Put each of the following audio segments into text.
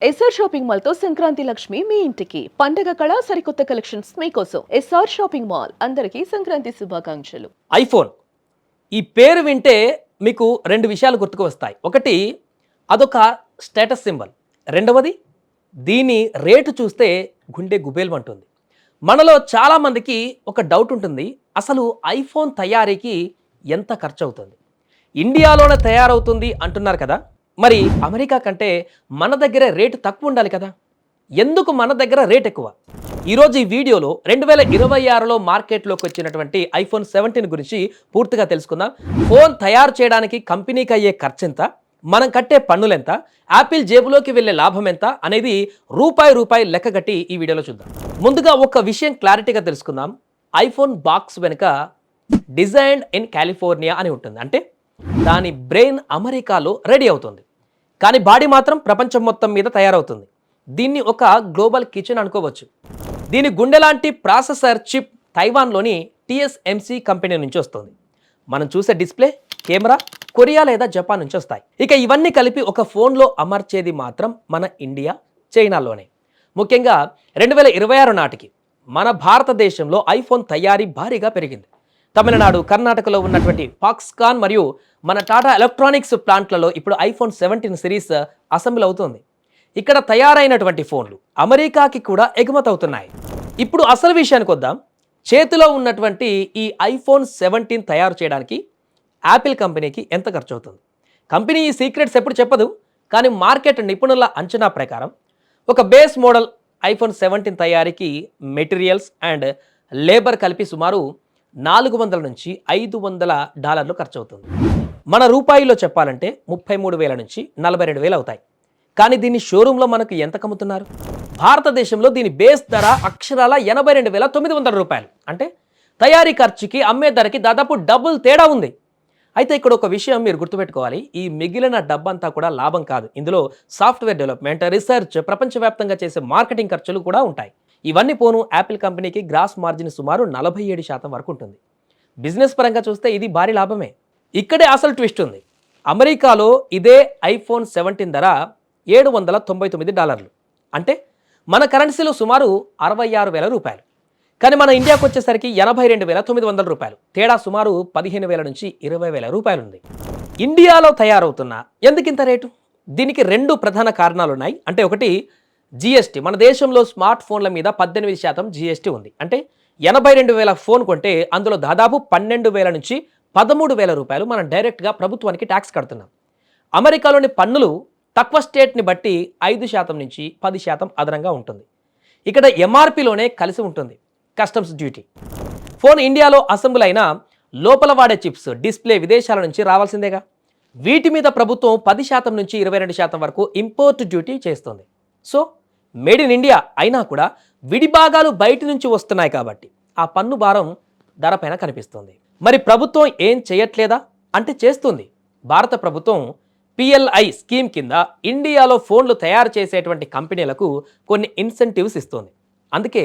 SR shopping mall తో సంక్రాంతి లక్ష్మి మీ ఇంటికి పండగ కళ సరికొత్త కలెక్షన్స్ మీకోసం ఎస్ఆర్ షాపింగ్ మాల్ అందరికీ సంక్రాంతి శుభాకాంక్షలు. ఐఫోన్ ఈ పేరు వింటే మీకు రెండు విషయాలు గుర్తుకు వస్తాయి. ఒకటి, అదొక స్టేటస్ సింబల్. రెండవది, దీని రేటు చూస్తే గుండె గుబేల్మంటుంది. మనలో చాలామందికి ఒక డౌట్ ఉంటుంది, అసలు ఐఫోన్ తయారీకి ఎంత ఖర్చు అవుతుంది? ఇండియాలోనే తయారవుతుంది అంటున్నారు కదా, మరి అమెరికా కంటే మన దగ్గర రేటు తక్కువ ఉండాలి కదా, ఎందుకు మన దగ్గర రేట్ ఎక్కువ? ఈరోజు ఈ వీడియోలో 2026లో మార్కెట్లోకి వచ్చినటువంటి ఐఫోన్ 17 గురించి పూర్తిగా తెలుసుకుందాం. ఫోన్ తయారు చేయడానికి కంపెనీకి అయ్యే ఖర్చు ఎంత, మనం కట్టే పన్నులు ఎంత, యాపిల్ జేబులోకి వెళ్ళే లాభం ఎంత అనేది రూపాయి లెక్కగట్టి ఈ వీడియోలో చూద్దాం. ముందుగా ఒక విషయం క్లారిటీగా తెలుసుకుందాం. ఐఫోన్ బాక్స్ వెనుక డిజైన్డ్ ఇన్ కాలిఫోర్నియా అని ఉంటుంది. అంటే దాని బ్రెయిన్ అమెరికాలో రెడీ అవుతుంది, కానీ బాడీ మాత్రం ప్రపంచం మొత్తం మీద తయారవుతుంది. దీన్ని ఒక గ్లోబల్ కిచెన్ అనుకోవచ్చు. దీని గుండె లాంటి ప్రాసెసర్ చిప్ తైవాన్లోని TSMC కంపెనీ నుంచి వస్తుంది. మనం చూసే డిస్ప్లే, కెమెరా కొరియా లేదా జపాన్ నుంచి వస్తాయి. ఇక ఇవన్నీ కలిపి ఒక ఫోన్లో అమర్చేది మాత్రం మన ఇండియా, చైనాలోనే. ముఖ్యంగా 2026 నాటికి మన భారతదేశంలో ఐఫోన్ తయారీ భారీగా పెరిగింది. తమిళనాడు, కర్ణాటకలో ఉన్నటువంటి ఫాక్స్కాన్ మరియు మన టాటా ఎలక్ట్రానిక్స్ ప్లాంట్లలో ఇప్పుడు ఐఫోన్ 17 సిరీస్ అసెంబ్లీ అవుతుంది. ఇక్కడ తయారైనటువంటి ఫోన్లు అమెరికాకి కూడా ఎగుమతి అవుతున్నాయి. ఇప్పుడు అసలు విషయానికి వద్దాం. చేతిలో ఉన్నటువంటి ఈ ఐఫోన్ 17 తయారు చేయడానికి యాపిల్ కంపెనీకి ఎంత ఖర్చు అవుతుంది? కంపెనీ ఈ సీక్రెట్స్ ఎప్పుడు చెప్పదు, కానీ మార్కెట్ నిపుణుల అంచనా ప్రకారం ఒక బేస్ మోడల్ ఐఫోన్ 17 తయారీకి మెటీరియల్స్ అండ్ లేబర్ కలిపి సుమారు $400 నుంచి $500 ఖర్చు అవుతుంది. మన రూపాయిలో చెప్పాలంటే 33,000 నుంచి 42,000 అవుతాయి. కానీ దీన్ని షోరూంలో మనకు ఎంత కమ్ముతున్నారు? భారతదేశంలో దీని బేస్ ధర అక్షరాల $82,900. అంటే తయారీ ఖర్చుకి అమ్మే ధరకి దాదాపు డబుల్ తేడా ఉంది. అయితే ఇక్కడ ఒక విషయం మీరు గుర్తుపెట్టుకోవాలి, ఈ మిగిలిన డబ్బంతా కూడా లాభం కాదు. ఇందులో సాఫ్ట్వేర్ డెవలప్మెంట్, రీసెర్చ్, ప్రపంచవ్యాప్తంగా చేసే మార్కెటింగ్ ఖర్చులు కూడా ఉంటాయి. ఇవన్నీ పోను యాపిల్ కంపెనీకి గ్రాస్ మార్జిన్ సుమారు 47% వరకు ఉంటుంది. బిజినెస్ పరంగా చూస్తే ఇది భారీ లాభమే. ఇక్కడే అసలు ట్విస్ట్ ఉంది. అమెరికాలో ఇదే ఐఫోన్ 17 ధర $799. అంటే మన కరెన్సీలో సుమారు $66,000. కానీ మన ఇండియాకు వచ్చేసరికి $82,900. తేడా సుమారు $15,000 నుంచి $20,000 ఉంది. ఇండియాలో తయారవుతున్న ఎందుకింత రేటు? దీనికి రెండు ప్రధాన కారణాలు ఉన్నాయి. అంటే ఒకటి, GST. మన దేశంలో స్మార్ట్ ఫోన్ల మీద 18% GST ఉంది. అంటే 82,000 ఫోన్ కొంటే అందులో దాదాపు 12,000 నుంచి $13,000 మనం డైరెక్ట్గా ప్రభుత్వానికి ట్యాక్స్ కడుతున్నాం. అమెరికాలోని పన్నులు తక్కువ స్టేట్ని బట్టి 5% నుంచి 10% అదనంగా ఉంటుంది. ఇక్కడ MRPలోనే కలిసి ఉంటుంది కస్టమ్స్ డ్యూటీ. ఫోన్ ఇండియాలో అసెంబ్లీ అయినా లోపల వాడే చిప్స్, డిస్ప్లే విదేశాల నుంచి రావాల్సిందేగా. వీటి మీద ప్రభుత్వం 10% నుంచి 22% వరకు ఇంపోర్ట్ డ్యూటీ చేస్తుంది. సో మేడ్ ఇన్ ఇండియా అయినా కూడా విడి భాగాలు బయట నుంచి వస్తున్నాయి కాబట్టి ఆ పన్ను భారం ధరపైన కనిపిస్తుంది. మరి ప్రభుత్వం ఏం చేయట్లేదా అంటే చేస్తుంది. భారత ప్రభుత్వం PLI స్కీమ్ కింద ఇండియాలో ఫోన్లు తయారు చేసేటువంటి కంపెనీలకు కొన్ని ఇన్సెంటివ్స్ ఇస్తుంది. అందుకే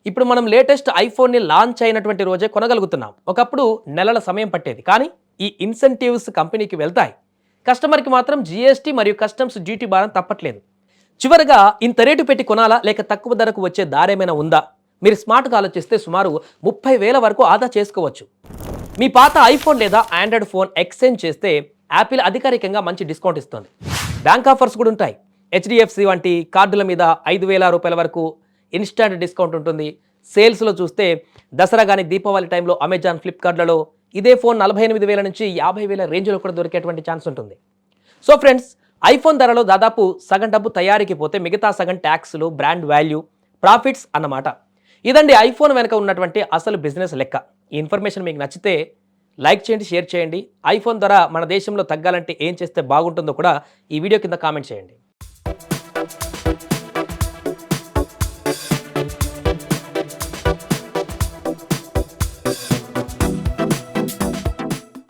ఇప్పుడు మనం లేటెస్ట్ ఐఫోన్ని లాంచ్ అయినటువంటి రోజే కొనగలుగుతున్నాం. ఒకప్పుడు నెలల సమయం పట్టేది, కానీ ఈ ఇన్సెంటివ్స్ కంపెనీకి వెళ్తాయి. కస్టమర్కి మాత్రం GST మరియు కస్టమ్స్ డ్యూటీ భారం తప్పట్లేదు. చివరగా ఇంత రేటు పెట్టి కొనాలా లేక తక్కువ ధరకు వచ్చే దారేమైనా ఉందా? మీరు స్మార్ట్గా ఆలోచిస్తే సుమారు 30,000 వరకు ఆదా చేసుకోవచ్చు. మీ పాత ఐఫోన్ లేదా ఆండ్రాయిడ్ ఫోన్ ఎక్స్చేంజ్ చేస్తే యాపిల్ అధికారికంగా మంచి డిస్కౌంట్ ఇస్తుంది. బ్యాంక్ ఆఫర్స్ కూడా ఉంటాయి. HDFC వంటి కార్డుల మీద $5,000 వరకు ఇన్స్టాంట్ డిస్కౌంట్ ఉంటుంది. సేల్స్లో చూస్తే దసరా కానీ దీపావళి టైంలో అమెజాన్, ఫ్లిప్కార్ట్లలో ఇదే ఫోన్ 48,000 నుంచి 50,000 రేంజ్లో కూడా దొరికేటువంటి ఛాన్స్ ఉంటుంది. సో ఫ్రెండ్స్, ఐఫోన్ ధరలో దాదాపు సగం డబ్బు తయారీకి పోతే మిగతా సగం ట్యాక్స్లు, బ్రాండ్ వాల్యూ, ప్రాఫిట్స్ అన్నమాట. ఇదండి ఐఫోన్ వెనక ఉన్నటువంటి అసలు బిజినెస్ లెక్క. ఈ ఇన్ఫర్మేషన్ మీకు నచ్చితే లైక్ చేయండి, షేర్ చేయండి. ఐఫోన్ ధర మన దేశంలో తగ్గాలంటే ఏం చేస్తే బాగుంటుందో కూడా ఈ వీడియో కింద కామెంట్ చేయండి.